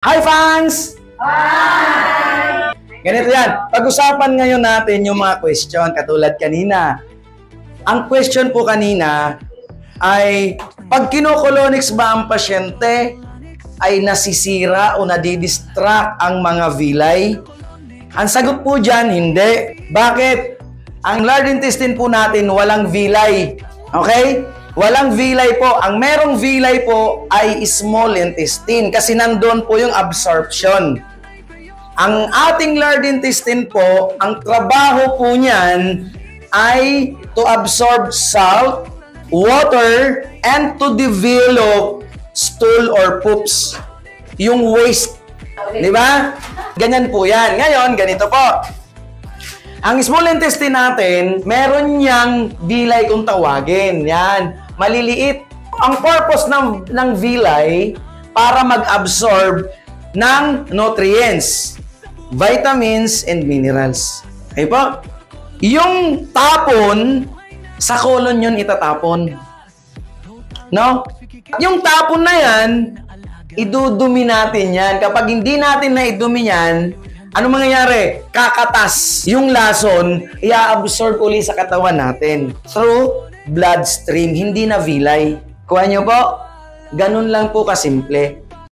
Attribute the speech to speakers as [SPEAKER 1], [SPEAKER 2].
[SPEAKER 1] Hi fans! Hi! Ganito yan. Pag-usapan ngayon natin yung mga question katulad kanina. Ang question po kanina ay pag kinukolonics ba ang pasyente ay nasisira o nadidistract ang mga villi? Ang sagot po dyan, hindi. Bakit? Ang large intestine po natin walang villi. Okay? Walang villi po. Ang merong villi po ay small intestine kasi nandun po yung absorption. Ang ating large intestine po, ang trabaho po niyan ay to absorb salt, water, and to develop stool or poops. Yung waste. Di ba? Ganyan po yan. Ngayon, ganito po. Ang small intestine natin, meron niyang villi kung tawagin. Yan. Maliliit. Ang purpose ng villi para mag-absorb ng nutrients, vitamins, and minerals. Okay po? Yung tapon, sa colon yun itatapon. No? Yung tapon na yan, idudumi natin yan. Kapag hindi natin na idumi yan, ano mangyayari? Kakatas. Yung lason, i-absorb uli sa katawan natin through bloodstream, hindi na villi. Kuha nyo po? Ganun lang po kasimple.